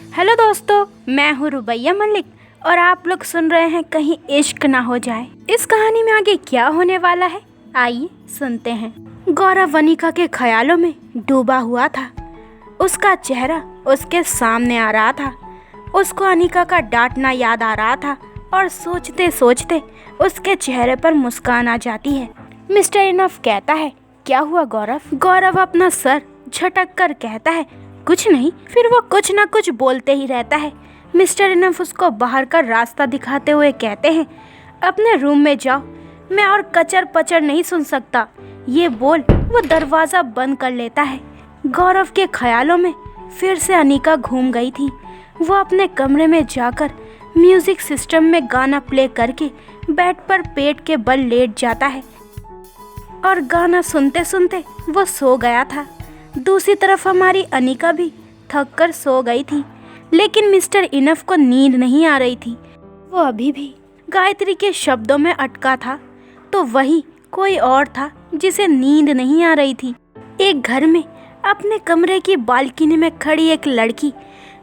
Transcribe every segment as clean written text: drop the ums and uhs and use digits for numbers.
Hello दोस्तों, मैं हूँ रुबैया मलिक और आप लोग सुन रहे हैं कहीं इश्क ना हो जाए। इस कहानी में आगे क्या होने वाला है, आइए सुनते हैं। गौरव अनिका के ख्यालों में डूबा हुआ था। उसका चेहरा उसके सामने आ रहा था। उसको अनिका का डांटना याद आ रहा था और सोचते सोचते उसके चेहरे पर मुस्कान आ जाती है। मिस्टर इनफ कहता है, क्या हुआ गौरव? गौरव अपना सर झटक कर कहता है, कुछ नहीं। फिर वो कुछ ना कुछ बोलते ही रहता है। मिस्टर इनफ उसको बाहर का रास्ता दिखाते हुए कहते हैं, अपने रूम में जाओ, मैं और कचर पचर नहीं सुन सकता। ये बोल वो दरवाज़ा बंद कर लेता है। गौरव के ख्यालों में फिर से अनिका घूम गई थी। वो अपने कमरे में जाकर म्यूजिक सिस्टम में गाना प्ले करके बेड पर पेट के बल लेट जाता है और गाना सुनते सुनते वो सो गया था। दूसरी तरफ हमारी अनिका भी थक कर सो गई थी, लेकिन मिस्टर इनफ को नींद नहीं आ रही थी। वो अभी भी गायत्री के शब्दों में अटका था, तो वही कोई और था जिसे नींद नहीं आ रही थी। एक घर में अपने कमरे की बालकनी में खड़ी एक लड़की,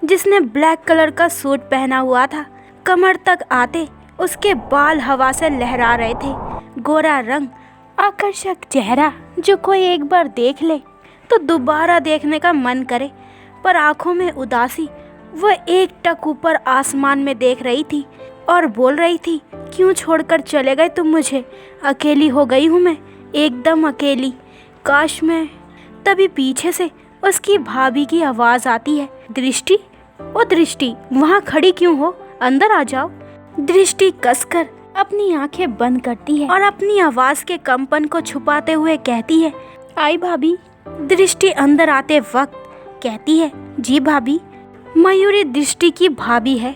जिसने ब्लैक कलर का सूट पहना हुआ था। कमर तक आते उसके बाल हवा से लहरा रहे थे। गोरा रंग, आकर्षक चेहरा, जो कोई एक बार देख ले तो दोबारा देखने का मन करे, पर आंखों में उदासी। वो एक टक ऊपर आसमान में देख रही थी और बोल रही थी, क्यों छोड़कर चले गए तुम मुझे? अकेली हो गई हूँ मैं, एकदम अकेली। काश मैं। तभी पीछे से उसकी भाभी की आवाज़ आती है, दृष्टि, ओ दृष्टि, वहाँ खड़ी क्यों हो? अंदर आ जाओ। दृष्टि कसकर अपनी आंखें बंद करती है और अपनी आवाज़ के कंपन को छुपाते हुए कहती है, आई भाभी। दृष्टि अंदर आते वक्त कहती है, जी भाभी। मयूरी दृष्टि की भाभी है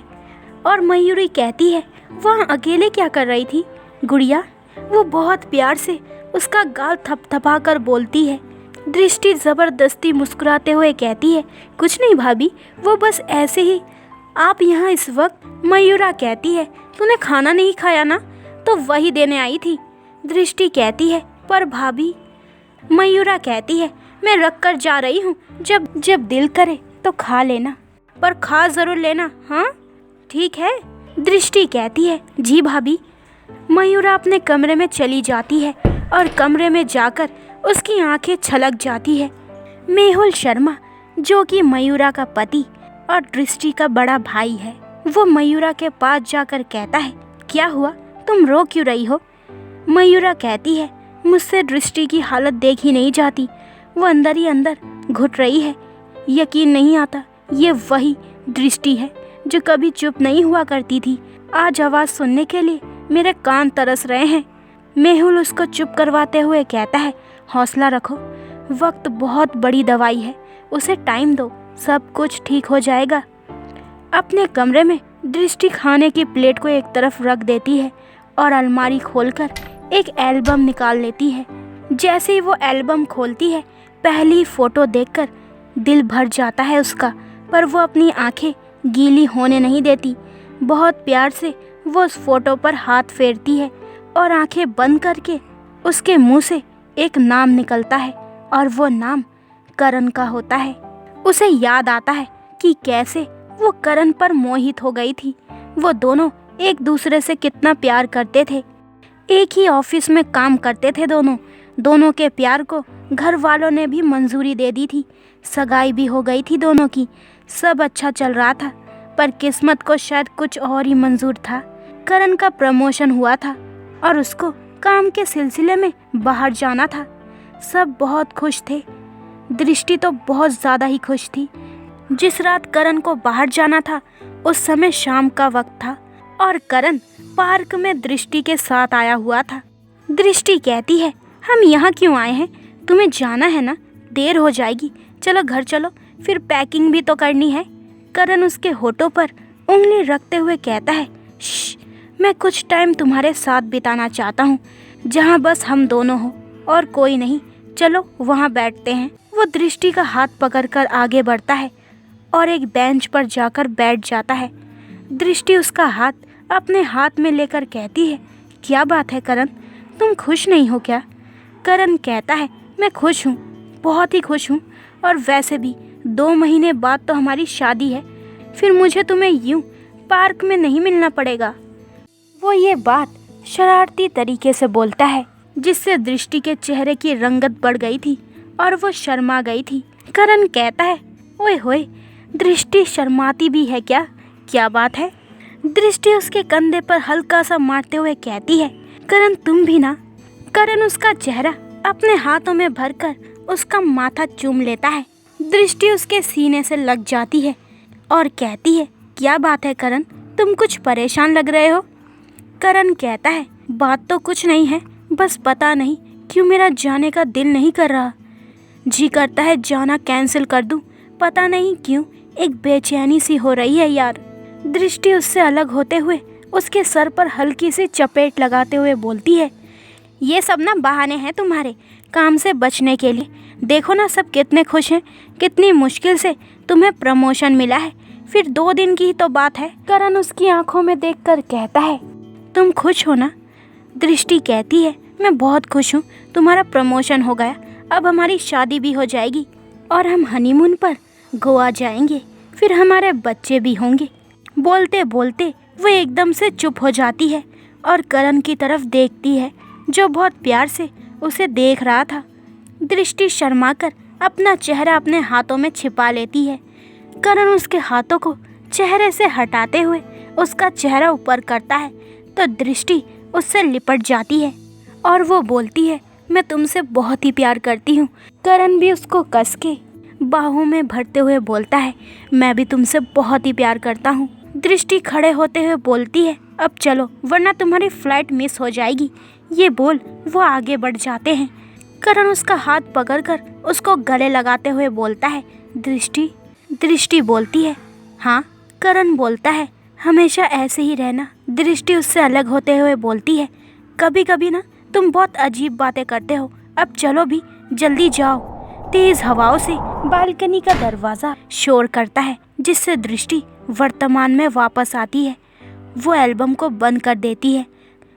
और मयूरी कहती है, वहाँ अकेले क्या कर रही थी गुड़िया? वो बहुत प्यार से उसका गाल थपथपा कर बोलती है। दृष्टि ज़बरदस्ती मुस्कुराते हुए कहती है, कुछ नहीं भाभी, वो बस ऐसे ही। आप यहाँ इस वक्त? मयूरा कहती है, तूने खाना नहीं खाया ना, तो वही देने आई थी। दृष्टि कहती है, पर भाभी। मयूरा कहती है, मैं रख कर जा रही हूँ, जब जब दिल करे तो खा लेना, पर खा ज़रूर लेना, हाँ ठीक है? दृष्टि कहती है, जी भाभी। मयूरा अपने कमरे में चली जाती है और कमरे में जाकर उसकी आंखें छलक जाती है। मेहुल शर्मा, जो कि मयूरा का पति और दृष्टि का बड़ा भाई है, वो मयूरा के पास जाकर कहता है, क्या हुआ, तुम रो क्यों रही हो? मयूरा कहती है, मुझसे दृष्टि की हालत देखी नहीं जाती, वो अंदर ही अंदर घुट रही है। यकीन नहीं आता, ये वही दृष्टि है जो कभी चुप नहीं हुआ करती थी। आज आवाज़ सुनने के लिए मेरे कान तरस रहे हैं। मेहुल उसको चुप करवाते हुए कहता है, हौसला रखो, वक्त बहुत बड़ी दवाई है, उसे टाइम दो, सब कुछ ठीक हो जाएगा। अपने कमरे में दृष्टि खाने की प्लेट को एक तरफ रख देती है और अलमारी खोलकर एक एल्बम निकाल लेती है। जैसे ही वो एल्बम खोलती है, पहली फ़ोटो देखकर दिल भर जाता है उसका, पर वो अपनी आंखें गीली होने नहीं देती। बहुत प्यार से वो उस फोटो पर हाथ फेरती है और आंखें बंद करके उसके मुंह से एक नाम निकलता है और वो नाम करण का होता है। उसे याद आता है कि कैसे वो करण पर मोहित हो गई थी। वो दोनों एक दूसरे से कितना प्यार करते थे, एक ही ऑफिस में काम करते थे दोनों के प्यार को घर वालों ने भी मंजूरी दे दी थी। सगाई भी हो गई थी दोनों की, सब अच्छा चल रहा था, पर किस्मत को शायद कुछ और ही मंजूर था। करण का प्रमोशन हुआ था और उसको काम के सिलसिले में बाहर जाना था। सब बहुत खुश थे, दृष्टि तो बहुत ज़्यादा ही खुश थी। जिस रात करण को बाहर जाना था, उस समय शाम का वक्त था और करण पार्क में दृष्टि के साथ आया हुआ था। दृष्टि कहती है, हम यहाँ क्यों आए हैं? तुम्हें जाना है ना, देर हो जाएगी, चलो घर चलो, फिर पैकिंग भी तो करनी है। करण उसके होठों पर उंगली रखते हुए कहता है, श्श, मैं कुछ टाइम तुम्हारे साथ बिताना चाहता हूँ, जहाँ बस हम दोनों हो और कोई नहीं, चलो वहाँ बैठते हैं। वो दृष्टि का हाथ पकड़कर आगे बढ़ता है और एक बेंच पर जाकर बैठ जाता है। दृष्टि उसका हाथ अपने हाथ में लेकर कहती है, क्या बात है करण, तुम खुश नहीं हो क्या? करण कहता है, मैं खुश हूँ, बहुत ही खुश हूँ, और वैसे भी 2 महीने बाद तो हमारी शादी है। फिर मुझे तुम्हें यूं पार्क में नहीं मिलना पड़ेगा। वो ये बात शरारती तरीके से बोलता है, जिससे दृष्टि के चेहरे की रंगत बढ़ गई थी और वो शर्मा गई थी। करण कहता है, ओए होए, दृष्टि शर्माती भी है क्या? क्या बात है? दृष्टि उसके कंधे पर हल्का सा मारते हुए कहती है, करण तुम भी ना। करण उसका चेहरा अपने हाथों में भरकर उसका माथा चूम लेता है। दृष्टि उसके सीने से लग जाती है और कहती है, क्या बात है करण, तुम कुछ परेशान लग रहे हो? करण कहता है, बात तो कुछ नहीं है, बस पता नहीं क्यों मेरा जाने का दिल नहीं कर रहा। जी करता है जाना कैंसिल कर दूं, पता नहीं क्यों एक बेचैनी सी हो रही है यार। दृष्टि उससे अलग होते हुए उसके सर पर हल्की सी चपेट लगाते हुए बोलती है, ये सब ना बहाने हैं तुम्हारे काम से बचने के लिए। देखो ना सब कितने खुश हैं, कितनी मुश्किल से तुम्हें प्रमोशन मिला है, फिर 2 दिन की ही तो बात है। करण उसकी आंखों में देखकर कहता है, तुम खुश हो ना? दृष्टि कहती है, मैं बहुत खुश हूँ, तुम्हारा प्रमोशन हो गया, अब हमारी शादी भी हो जाएगी और हम हनीमून पर गोवा जाएंगे, फिर हमारे बच्चे भी होंगे। बोलते बोलते वो एकदम से चुप हो जाती है और करण की तरफ देखती है, जो बहुत प्यार से उसे देख रहा था। दृष्टि शर्माकर अपना चेहरा अपने हाथों में छिपा लेती है। करण उसके हाथों को चेहरे से हटाते हुए उसका चेहरा ऊपर करता है तो दृष्टि उससे लिपट जाती है और वो बोलती है, मैं तुमसे बहुत ही प्यार करती हूँ। करण भी उसको कस के बाहों में भरते हुए बोलता है, मैं भी तुमसे बहुत ही प्यार करता हूँ। दृष्टि खड़े होते हुए बोलती है, अब चलो वरना तुम्हारी फ्लाइट मिस हो जाएगी। ये बोल वो आगे बढ़ जाते हैं। करण उसका हाथ पकड़कर उसको गले लगाते हुए बोलता है, दृष्टि। दृष्टि बोलती है, हाँ। करण बोलता है, हमेशा ऐसे ही रहना। दृष्टि उससे अलग होते हुए बोलती है, कभी कभी ना तुम बहुत अजीब बातें करते हो, अब चलो भी, जल्दी जाओ। तेज हवाओं से बालकनी का दरवाज़ा शोर करता है, जिससे दृष्टि वर्तमान में वापस आती है। वो एल्बम को बंद कर देती है,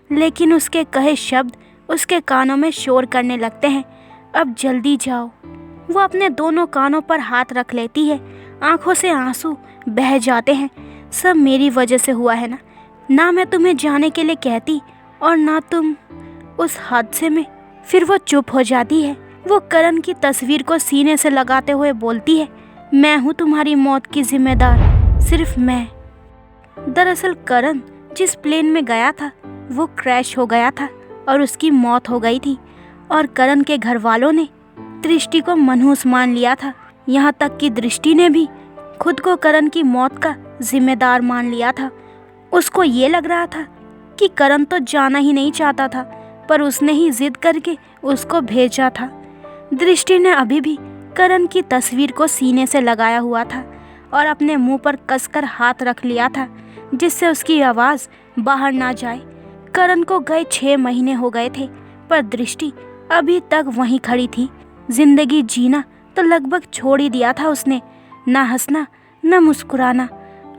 लेकिन उसके कहे शब्द उसके कानों में शोर करने लगते हैं, अब जल्दी जाओ। वो अपने दोनों कानों पर हाथ रख लेती है, आंखों से आंसू बह जाते हैं। सब मेरी वजह से हुआ है ना मैं तुम्हें जाने के लिए कहती और ना तुम उस हादसे में। फिर वो चुप हो जाती है। वो करण की तस्वीर को सीने से लगाते हुए बोलती है, मैं हूँ तुम्हारी मौत की जिम्मेदार, सिर्फ मैं। दरअसल करण जिस प्लेन में गया था वो क्रैश हो गया था और उसकी मौत हो गई थी और करण के घर वालों ने दृष्टि को मनहूस मान लिया था। यहाँ तक कि दृष्टि ने भी खुद को करण की मौत का जिम्मेदार मान लिया था। उसको ये लग रहा था कि करण तो जाना ही नहीं चाहता था, पर उसने ही जिद करके उसको भेजा था। दृष्टि ने अभी भी करण की तस्वीर को सीने से लगाया हुआ था और अपने मुंह पर कसकर हाथ रख लिया था, जिससे उसकी आवाज़ बाहर ना जाए। करण को गए 6 महीने हो गए थे, पर दृष्टि अभी तक वहीं खड़ी थी। जिंदगी जीना तो लगभग छोड़ ही दिया था उसने, ना हंसना ना मुस्कुराना।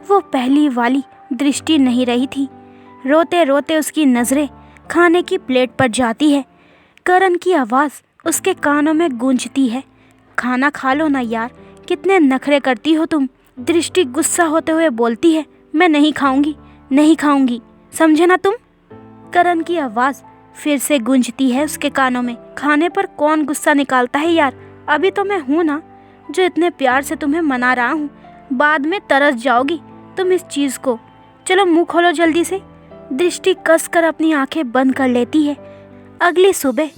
वो पहली वाली दृष्टि नहीं रही थी। रोते रोते उसकी नज़रें खाने की प्लेट पर जाती है। करण की आवाज़ उसके कानों में गूंजती है, खाना खा लो ना यार, कितने नखरे करती हो तुम। दृष्टि गुस्सा होते हुए बोलती है, मैं नहीं खाऊंगी, नहीं खाऊंगी, समझे ना तुम। करण की आवाज़ फिर से गूंजती है उसके कानों में, खाने पर कौन गुस्सा निकालता है यार, अभी तो मैं हूँ ना जो इतने प्यार से तुम्हें मना रहा हूँ, बाद में तरस जाओगी तुम इस चीज़ को। चलो मुंह खोलो जल्दी से। दृष्टि कसकर अपनी आंखें बंद कर लेती है। अगली सुबह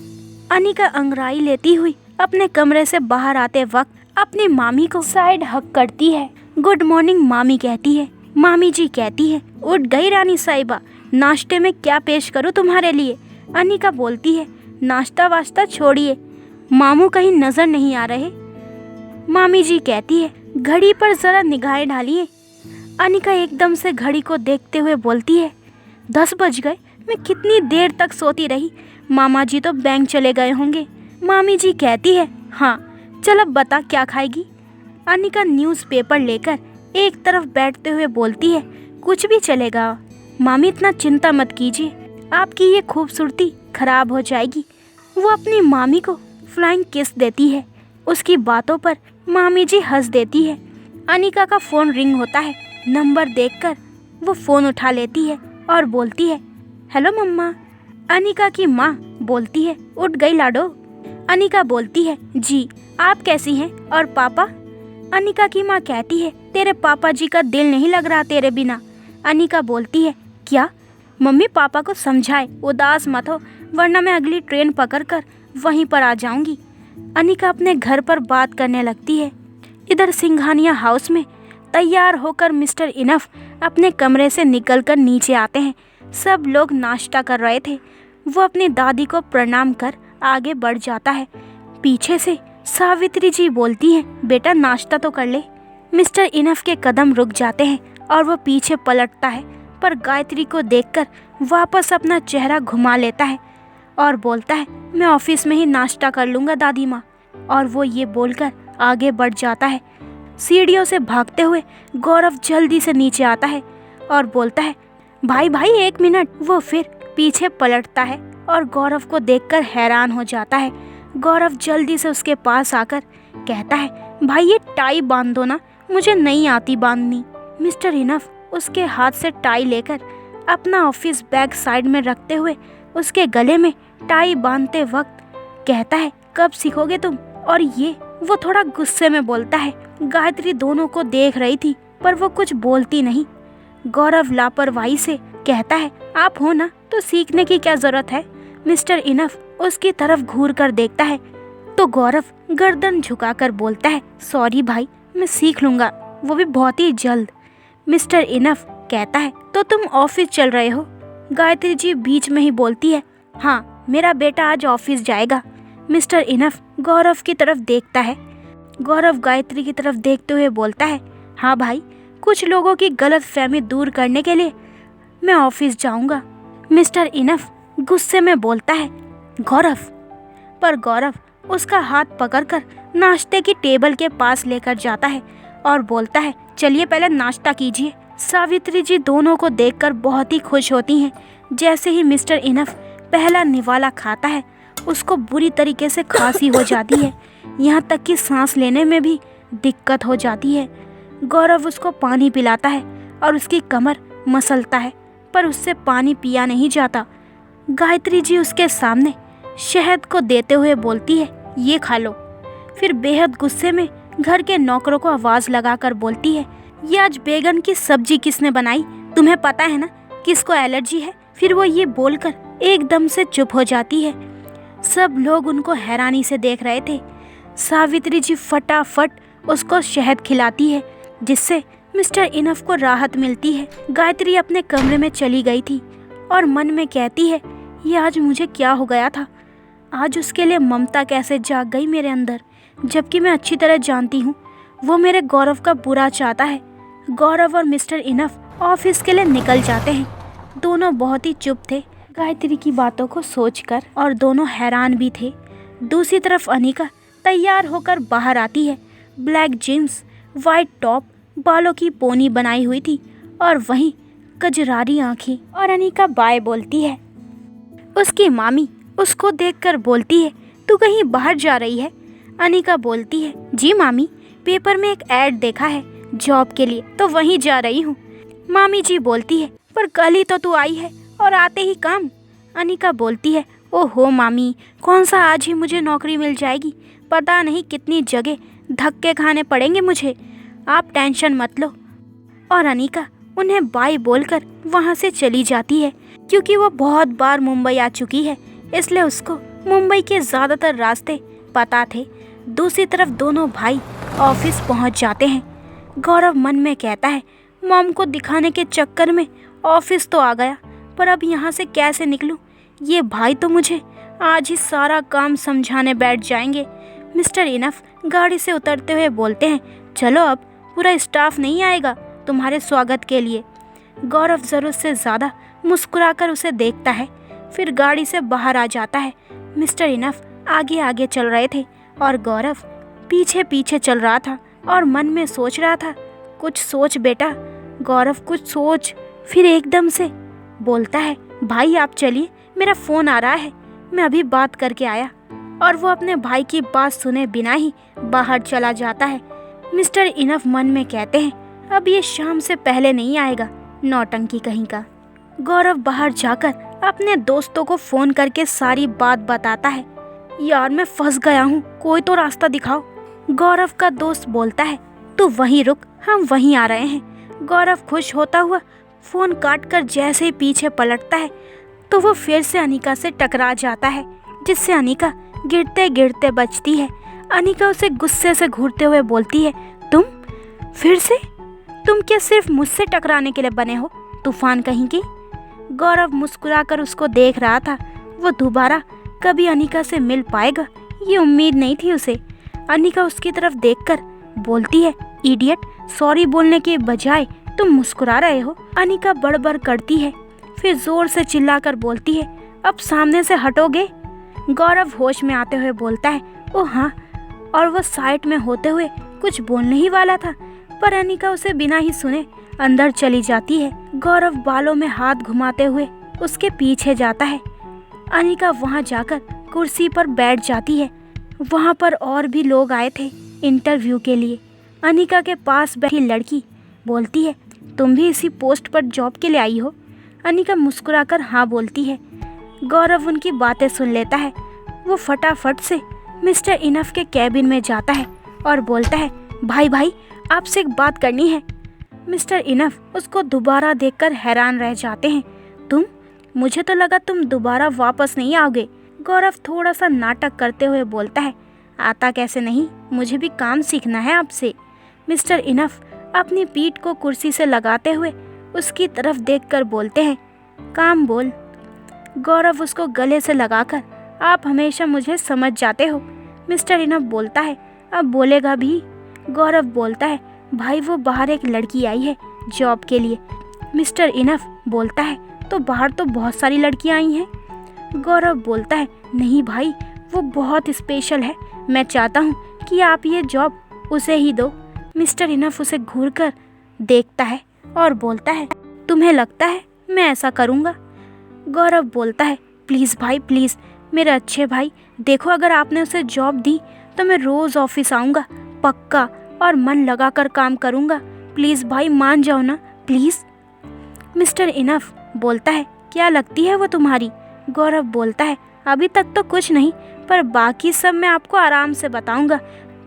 अनिका अंगड़ाई लेती हुई अपने कमरे से बाहर आते वक्त अपनी मामी को साइड हक करती है। गुड मॉर्निंग मामी कहती है। मामी जी कहती है, उठ गई रानी साहिबा, नाश्ते में क्या पेश करूँ तुम्हारे लिए। अनिका बोलती है, नाश्ता वास्ता छोड़िए, मामू कहीं नजर नहीं आ रहे। मामी जी कहती है, घड़ी पर जरा निगाहें डालिए। अनिका एकदम से घड़ी को देखते हुए बोलती है, 10 बज गए, मैं कितनी देर तक सोती रही, मामा जी तो बैंक चले गए होंगे। मामी जी कहती है, हाँ चल अब बता क्या खाएगी। अनिका न्यूज़पेपर लेकर एक तरफ बैठते हुए बोलती है, कुछ भी चलेगा मामी, इतना चिंता मत कीजिए, आपकी ये खूबसूरती खराब हो जाएगी। वो अपनी मामी को फ्लाइंग किस देती है। उसकी बातों पर मामी जी हंस देती है। अनिका का फ़ोन रिंग होता है नंबर देखकर वो फ़ोन उठा लेती है और बोलती है, हेलो मम्मा। अनिका की माँ बोलती है, उठ गई लाडो। अनिका बोलती है, जी आप कैसी हैं और पापा? अनिका की माँ कहती है, तेरे पापा जी का दिल नहीं लग रहा तेरे बिना। अनिका बोलती है, क्या? मम्मी पापा को समझाए उदास मत हो, वरना मैं अगली ट्रेन पकड़कर वहीं पर आ जाऊंगी। अनिका अपने घर पर बात करने लगती है। इधर सिंघानिया हाउस में तैयार होकर मिस्टर इनफ अपने कमरे से निकलकर नीचे आते हैं। सब लोग नाश्ता कर रहे थे। वो अपनी दादी को प्रणाम कर आगे बढ़ जाता है। पीछे से सावित्री जी बोलती हैं, बेटा नाश्ता तो कर ले। मिस्टर इनफ के कदम रुक जाते हैं और वो पीछे पलटता है, पर गायत्री को देखकर वापस अपना चेहरा घुमा लेता है और बोलता है, मैं ऑफिस में ही नाश्ता कर लूँगा दादी माँ। और वो ये बोलकर आगे बढ़ जाता है। सीढ़ियों से भागते हुए गौरव जल्दी से नीचे आता है और बोलता है, भाई भाई एक मिनट। वो फिर पीछे पलटता है और गौरव को देखकर हैरान हो जाता है। गौरव जल्दी से उसके पास आकर कहता है, भाई ये टाई बांध दो ना, मुझे नहीं आती बांधनी। मिस्टर इनफ उसके हाथ से टाई लेकर अपना ऑफिस बैग साइड में रखते हुए उसके गले में टाई बांधते वक्त कहता है, कब सीखोगे तुम? और ये वो थोड़ा गुस्से में बोलता है। गायत्री दोनों को देख रही थी पर वो कुछ बोलती नहीं। गौरव लापरवाही से कहता है, आप हो ना तो सीखने की क्या जरूरत है? मिस्टर इनफ उसकी तरफ घूर कर देखता है तो गौरव गर्दन झुकाकर बोलता है, सॉरी भाई, मैं सीख लूँगा, वो भी बहुत ही जल्द। मिस्टर इनफ कहता है, तो तुम ऑफिस चल रहे हो? गायत्री जी बीच में ही बोलती है, हाँ मेरा बेटा आज ऑफिस जाएगा। मिस्टर इनफ गौरव की तरफ देखता है। गौरव गायत्री की तरफ देखते हुए बोलता है, हाँ भाई, कुछ लोगों की गलत फहमी दूर करने के लिए मैं ऑफिस जाऊंगा। मिस्टर इनफ गुस्से में बोलता है, गौरव। पर गौरव उसका हाथ पकड़कर नाश्ते की टेबल के पास लेकर जाता है और बोलता है, चलिए पहले नाश्ता कीजिए। सावित्री जी दोनों को देखकर बहुत ही खुश होती हैं। जैसे ही मिस्टर इनफ पहला निवाला खाता है उसको बुरी तरीके से खांसी हो जाती है, यहाँ तक कि सांस लेने में भी दिक्कत हो जाती है। गौरव उसको पानी पिलाता है और उसकी कमर मसलता है, पर उससे पानी पिया नहीं जाता। गायत्री जी उसके सामने शहद को देते हुए बोलती है, ये खा लो। फिर बेहद गुस्से में घर के नौकरों को आवाज़ लगाकर बोलती है, ये आज बैगन की सब्जी किसने बनाई? तुम्हें पता है ना किसको एलर्जी है? फिर वो ये बोलकर एकदम से चुप हो जाती है। सब लोग उनको हैरानी से देख रहे थे। सावित्री जी फटाफट उसको शहद खिलाती है, जिससे मिस्टर इनफ को राहत मिलती है। गायत्री अपने कमरे में चली गई थी और मन में कहती है, ये आज मुझे क्या हो गया था? आज उसके लिए ममता कैसे जाग गई मेरे अंदर, जबकि मैं अच्छी तरह जानती हूँ वो मेरे गौरव का बुरा चाहता है। गौरव और मिस्टर इनफ ऑफिस के लिए निकल जाते हैं। दोनों बहुत ही चुप थे गायत्री की बातों को सोचकर, और दोनों हैरान भी थे। दूसरी तरफ अनिका तैयार होकर बाहर आती है। ब्लैक जीन्स, वाइट टॉप, बालों की पोनी बनाई हुई थी और वहीं कजरारी आंखें। और अनिका बाय बोलती है। उसकी मामी उसको देखकर बोलती है, तू कहीं बाहर जा रही है? अनिका बोलती है, जी मामी, पेपर में एक ऐड देखा है जॉब के लिए, तो वहीं जा रही हूँ। मामी जी बोलती है, पर कल ही तो तू आई है और आते ही काम। अनिका बोलती है, ओहो मामी, कौन सा आज ही मुझे नौकरी मिल जाएगी? पता नहीं कितनी जगह धक्के खाने पड़ेंगे मुझे, आप टेंशन मत लो। और अनिका उन्हें बाय बोलकर वहाँ से चली जाती है। क्योंकि वो बहुत बार मुंबई आ चुकी है, इसलिए उसको मुंबई के ज़्यादातर रास्ते पता थे। दूसरी तरफ दोनों भाई ऑफिस पहुँच जाते हैं। गौरव मन में कहता है, मॉम को दिखाने के चक्कर में ऑफिस तो आ गया, पर अब यहाँ से कैसे निकलूँ? ये भाई तो मुझे आज ही सारा काम समझाने बैठ जाएंगे। मिस्टर इनफ गाड़ी से उतरते हुए बोलते हैं, चलो अब पूरा स्टाफ नहीं आएगा तुम्हारे स्वागत के लिए। गौरव ज़रूरत से ज़्यादा मुस्कुराकर उसे देखता है, फिर गाड़ी से बाहर आ जाता है। मिस्टर इनफ आगे आगे चल रहे थे और गौरव पीछे पीछे चल रहा था और मन में सोच रहा था, कुछ सोच बेटा गौरव, कुछ सोच। फिर एकदम से बोलता है, भाई आप चलिए, मेरा फ़ोन आ रहा है, मैं अभी बात करके आया। और वो अपने भाई की बात सुने बिना ही बाहर चला जाता है। मिस्टर इनफ मन में कहते हैं, अब ये शाम से पहले नहीं आएगा, नौटंकी कहीं का। गौरव बाहर जाकर अपने दोस्तों को फ़ोन करके सारी बात बताता है। यार मैं फंस गया हूँ, कोई तो रास्ता दिखाओ। गौरव का दोस्त बोलता है तू वहीं रुक, हम वहीं आ रहे हैं। गौरव खुश होता हुआ फ़ोन काट कर जैसे ही पीछे पलटता है तो वो फिर से अनिका से टकरा जाता है, जिससे अनिका गिरते गिरते बचती है। अनिका उसे गुस्से से घूरते हुए बोलती है तुम फिर से? तुम क्या सिर्फ मुझसे टकराने के लिए बने हो, तूफान कहीं की? गौरव मुस्कुराकर उसको देख रहा था। वो दोबारा कभी अनिका से मिल पाएगा ये उम्मीद नहीं थी उसे। अनिका उसकी तरफ देखकर बोलती है इडियट, सॉरी बोलने के बजाय तुम मुस्कुरा रहे हो। अनिका बड़बड़ करती है, फिर जोर से चिल्लाकर बोलती है अब सामने से हटोगे? गौरव होश में आते हुए बोलता है ओ हाँ, और वो साइड में होते हुए कुछ बोलने ही वाला था, पर अनिका उसे बिना ही सुने अंदर चली जाती है। गौरव बालों में हाथ घुमाते हुए उसके पीछे जाता है। अनिका वहां जाकर कुर्सी पर बैठ जाती है। वहां पर और भी लोग आए थे इंटरव्यू के लिए। अनिका के पास बैठी लड़की बोलती है तुम भी इसी पोस्ट पर जॉब के लिए आई हो? अनिका मुस्कुराकर हाँ बोलती है। गौरव उनकी बातें सुन लेता है। वो फटाफट से मिस्टर इनफ के कैबिन में जाता है और बोलता है भाई आपसे एक बात करनी है। मिस्टर इनफ उसको दोबारा देखकर हैरान रह जाते हैं। तुम? मुझे तो लगा तुम दोबारा वापस नहीं आओगे। गौरव थोड़ा सा नाटक करते हुए बोलता है आता कैसे नहीं, मुझे भी काम सीखना है आपसे। मिस्टर इनफ अपनी पीठ को कुर्सी से लगाते हुए उसकी तरफ देखकर बोलते हैं काम बोल। गौरव उसको गले से लगाकर आप हमेशा मुझे समझ जाते हो। मिस्टर इनफ बोलता है अब बोलेगा भी? गौरव बोलता है भाई वो बाहर एक लड़की आई है जॉब के लिए। मिस्टर इनफ बोलता है तो बाहर तो बहुत सारी लड़कियां आई हैं। गौरव बोलता है नहीं भाई, वो बहुत स्पेशल है, मैं चाहता हूँ कि आप ये जॉब उसे ही दो। मिस्टर इनफ उसे घूरकर देखता है और बोलता है तुम्हें लगता है मैं ऐसा करूँगा? गौरव बोलता है प्लीज़ भाई प्लीज़, मेरे अच्छे भाई, देखो अगर आपने उसे जॉब दी तो मैं रोज़ ऑफिस आऊँगा पक्का, और मन लगाकर काम करूँगा। प्लीज़ भाई मान जाओ ना प्लीज़। मिस्टर इनफ बोलता है क्या लगती है वो तुम्हारी? गौरव बोलता है अभी तक तो कुछ नहीं, पर बाकी सब मैं आपको आराम से बताऊँगा,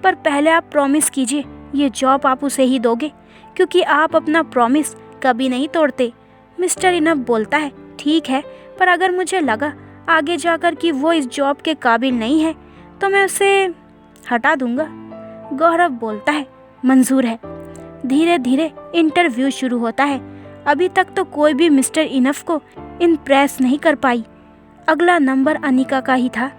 पर पहले आप प्रॉमिस कीजिए ये जॉब आप उसे ही दोगे, क्योंकि आप अपना प्रॉमिस कभी नहीं तोड़ते। मिस्टर इनफ बोलता है ठीक है, पर अगर मुझे लगा आगे जाकर कि वो इस जॉब के काबिल नहीं है तो मैं उसे हटा दूंगा। गौरव बोलता है मंजूर है। धीरे धीरे इंटरव्यू शुरू होता है। अभी तक तो कोई भी मिस्टर इनफ को इम्प्रेस नहीं कर पाई। अगला नंबर अनिका का ही था।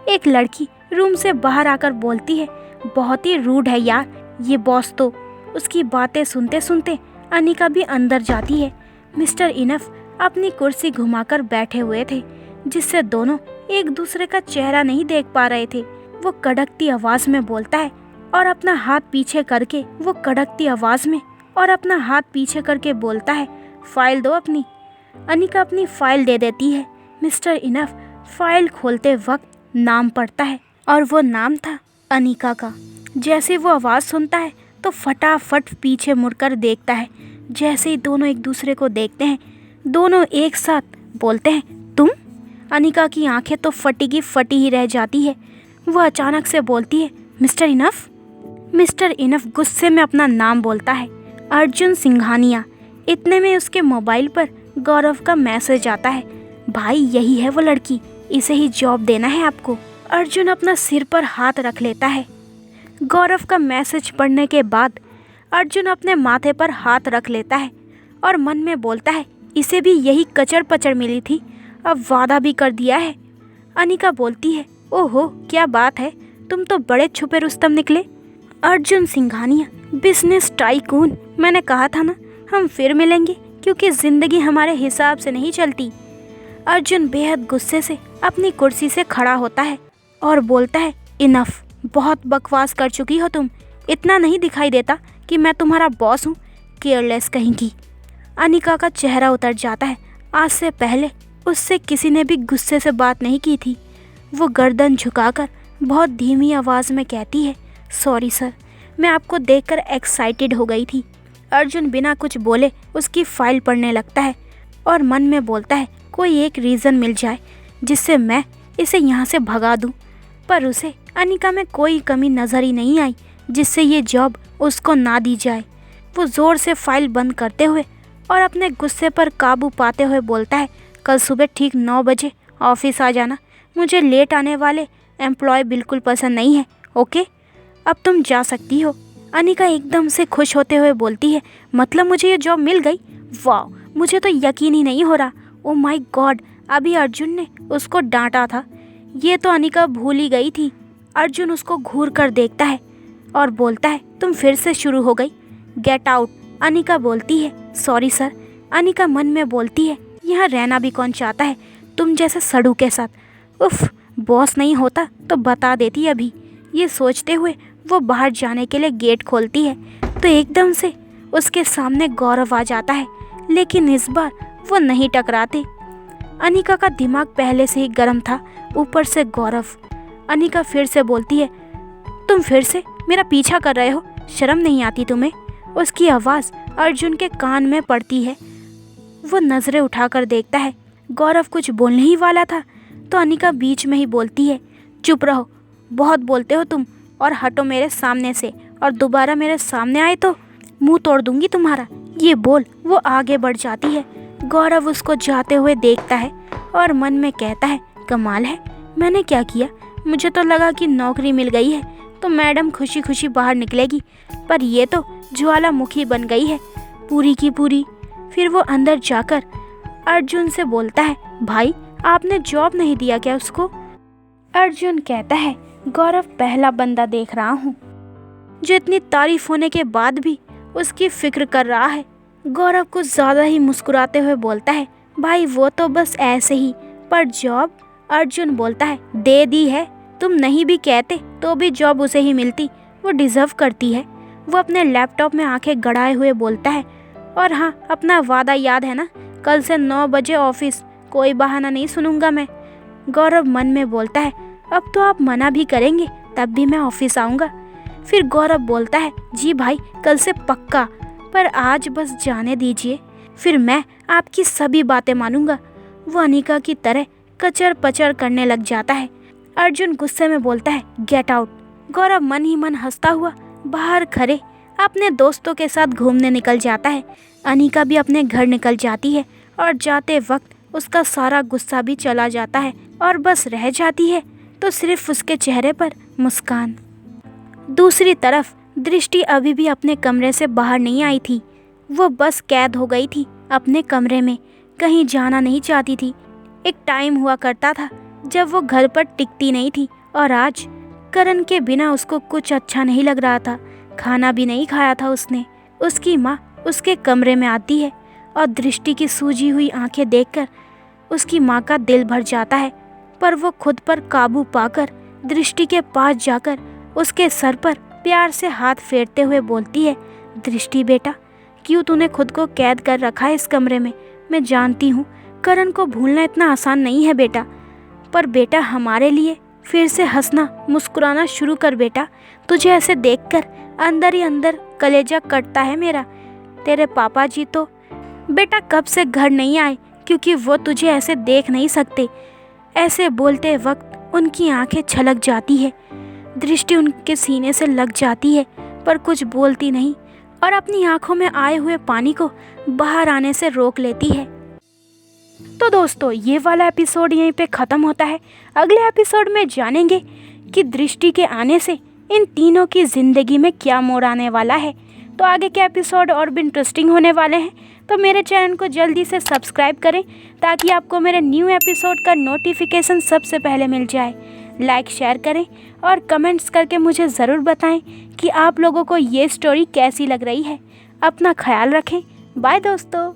एक लड़की रूम से बाहर आकर बोलती है बहुत ही रूड है यार ये बॉस तो। उसकी बातें सुनते सुनते अनिका भी अंदर जाती है। मिस्टर इनफ अपनी कुर्सी घुमाकर बैठे हुए थे, जिससे दोनों एक दूसरे का चेहरा नहीं देख पा रहे थे। वो कड़कती आवाज में बोलता है और अपना हाथ पीछे करके बोलता है फाइल दो अपनी। अनिका अपनी फाइल दे देती है। मिस्टर इनफ फाइल खोलते वक्त नाम पढ़ता है और वो नाम था अनिका का। जैसे वो आवाज़ सुनता है तो फटाफट पीछे मुड़कर देखता है। जैसे ही दोनों एक दूसरे को देखते हैं, दोनों एक साथ बोलते हैं तुम? अनिका की आंखें तो फटी ही रह जाती है। वह अचानक से बोलती है मिस्टर इनफ। मिस्टर इनफ गुस्से में अपना नाम बोलता है अर्जुन सिंघानिया। इतने में उसके मोबाइल पर गौरव का मैसेज आता है भाई यही है वो लड़की, इसे ही जॉब देना है आपको। अर्जुन अपना सिर पर हाथ रख लेता है। गौरव का मैसेज पढ़ने के बाद अर्जुन अपने माथे पर हाथ रख लेता है और मन में बोलता है इसे भी यही कचर पचड़ मिली थी, अब वादा भी कर दिया है। अनिका बोलती है ओहो क्या बात है, तुम तो बड़े छुपे रुस्तम निकले। अर्जुन सिंघानिया बिजनेस टाइकून, मैंने कहा था ना हम फिर मिलेंगे, क्योंकि ज़िंदगी हमारे हिसाब से नहीं चलती। अर्जुन बेहद गुस्से से अपनी कुर्सी से खड़ा होता है और बोलता है इनफ, बहुत बकवास कर चुकी हो तुम। इतना नहीं दिखाई देता कि मैं तुम्हारा बॉस हूँ, केयरलेस कहीं की। अनिका का चेहरा उतर जाता है। आज से पहले उससे किसी ने भी गुस्से से बात नहीं की थी। वो गर्दन झुकाकर बहुत धीमी आवाज़ में कहती है सॉरी सर, मैं आपको देखकर एक्साइटेड हो गई थी। अर्जुन बिना कुछ बोले उसकी फाइल पढ़ने लगता है और मन में बोलता है कोई एक रीज़न मिल जाए जिससे मैं इसे यहाँ से भगा दूँ। पर उसे अनिका में कोई कमी नज़र ही नहीं आई जिससे ये जॉब उसको ना दी जाए। वो ज़ोर से फाइल बंद करते हुए और अपने गुस्से पर काबू पाते हुए बोलता है कल सुबह ठीक 9 बजे ऑफिस आ जाना। मुझे लेट आने वाले एम्प्लॉय बिल्कुल पसंद नहीं है। ओके, अब तुम जा सकती हो। अनिका एकदम से खुश होते हुए बोलती है मतलब मुझे ये जॉब मिल गई? वाह, मुझे तो यकीन ही नहीं हो रहा। ओ माय गॉड, अभी अर्जुन ने उसको डांटा था, ये तो अनिका भूल ही गई थी। अर्जुन उसको घूर कर देखता है और बोलता है तुम फिर से शुरू हो गई, गेट आउट। अनिका बोलती है सॉरी सर। अनिका मन में बोलती है यहाँ रहना भी कौन चाहता है तुम जैसे सड़ू के साथ। उफ, बॉस नहीं होता तो बता देती अभी। ये सोचते हुए वो बाहर जाने के लिए गेट खोलती है तो एकदम से उसके सामने गौरव आ जाता है, लेकिन इस बार वो नहीं टकराते। अनिका का दिमाग पहले से ही गर्म था, ऊपर से गौरव। अनिका फिर से बोलती है तुम फिर से मेरा पीछा कर रहे हो, शर्म नहीं आती तुम्हें? उसकी आवाज़ अर्जुन के कान में पड़ती है। वो नज़रें उठाकर देखता है गौरव कुछ बोलने ही वाला था तो अनिका बीच में ही बोलती है चुप रहो, बहुत बोलते हो तुम, और हटो मेरे सामने से, और दोबारा मेरे सामने आए तो मुंह तोड़ दूंगी तुम्हारा। ये बोल वो आगे बढ़ जाती है। गौरव उसको जाते हुए देखता है और मन में कहता है कमाल है, मैंने क्या किया? मुझे तो लगा कि नौकरी मिल गई है तो मैडम खुशी खुशी बाहर निकलेगी, पर ये तो ज्वालामुखी बन गई है पूरी की पूरी। फिर वो अंदर जाकर अर्जुन से बोलता है भाई आपने जॉब नहीं दिया क्या उसको? अर्जुन कहता है गौरव पहला बंदा देख रहा हूँ जो इतनी तारीफ होने के बाद भी उसकी फिक्र कर रहा है। गौरव कुछ ज़्यादा ही मुस्कुराते हुए बोलता है भाई वो तो बस ऐसे ही, पर जॉब? अर्जुन बोलता है दे दी है, तुम नहीं भी कहते तो भी जॉब उसे ही मिलती, वो डिज़र्व करती है। वो अपने लैपटॉप में आंखें गड़ाए हुए बोलता है और हाँ, अपना वादा याद है ना, कल से 9 बजे ऑफिस, कोई बहाना नहीं सुनूंगा मैं। गौरव मन में बोलता है अब तो आप मना भी करेंगे तब भी मैं ऑफिस आऊँगा। फिर गौरव बोलता है जी भाई कल से पक्का, पर आज बस जाने दीजिए, फिर मैं आपकी सभी बातें मानूंगा। वो अनिका की तरह कचर पचर करने लग जाता है। अर्जुन गुस्से में बोलता है गेट आउट। गौरव मन ही मन हंसता हुआ बाहर खड़े अपने दोस्तों के साथ घूमने निकल जाता है। अनिका भी अपने घर निकल जाती है और जाते वक्त उसका सारा गुस्सा भी चला जाता है और बस रह जाती है तो सिर्फ उसके चेहरे पर मुस्कान। दूसरी तरफ दृष्टि अभी भी अपने कमरे से बाहर नहीं आई थी। वो बस कैद हो गई थी अपने कमरे में, कहीं जाना नहीं चाहती थी। एक टाइम हुआ करता था जब वो घर पर टिकती नहीं थी और आज करण के बिना उसको कुछ अच्छा नहीं लग रहा था। खाना भी नहीं खाया था उसने। उसकी माँ उसके कमरे में आती है और दृष्टि की सूजी हुई आंखें देखकर उसकी माँ का दिल भर जाता है, पर वो खुद पर काबू पाकर दृष्टि के पास जाकर उसके सर पर प्यार से हाथ फेरते हुए बोलती है दृष्टि बेटा, क्यों तूने खुद को कैद कर रखा है इस कमरे में? मैं जानती हूँ करण को भूलना इतना आसान नहीं है बेटा, पर बेटा हमारे लिए फिर से हंसना मुस्कुराना शुरू कर बेटा। तुझे ऐसे देखकर अंदर ही अंदर कलेजा कटता है मेरा। तेरे पापा जी तो बेटा कब से घर नहीं आए क्योंकि वो तुझे ऐसे देख नहीं सकते। ऐसे बोलते वक्त उनकी आंखें छलक जाती है। दृष्टि उनके सीने से लग जाती है पर कुछ बोलती नहीं और अपनी आंखों में आए हुए पानी को बाहर आने से रोक लेती है। तो दोस्तों ये वाला एपिसोड यहीं पे ख़त्म होता है। अगले एपिसोड में जानेंगे कि दृष्टि के आने से इन तीनों की ज़िंदगी में क्या मोड़ आने वाला है। तो आगे के एपिसोड और भी इंटरेस्टिंग होने वाले हैं, तो मेरे चैनल को जल्दी से सब्सक्राइब करें ताकि आपको मेरे न्यू एपिसोड का नोटिफिकेशन सबसे पहले मिल जाए। लाइक शेयर करें और कमेंट्स करके मुझे ज़रूर बताएं कि आप लोगों को ये स्टोरी कैसी लग रही है। अपना ख्याल रखें। बाय दोस्तों।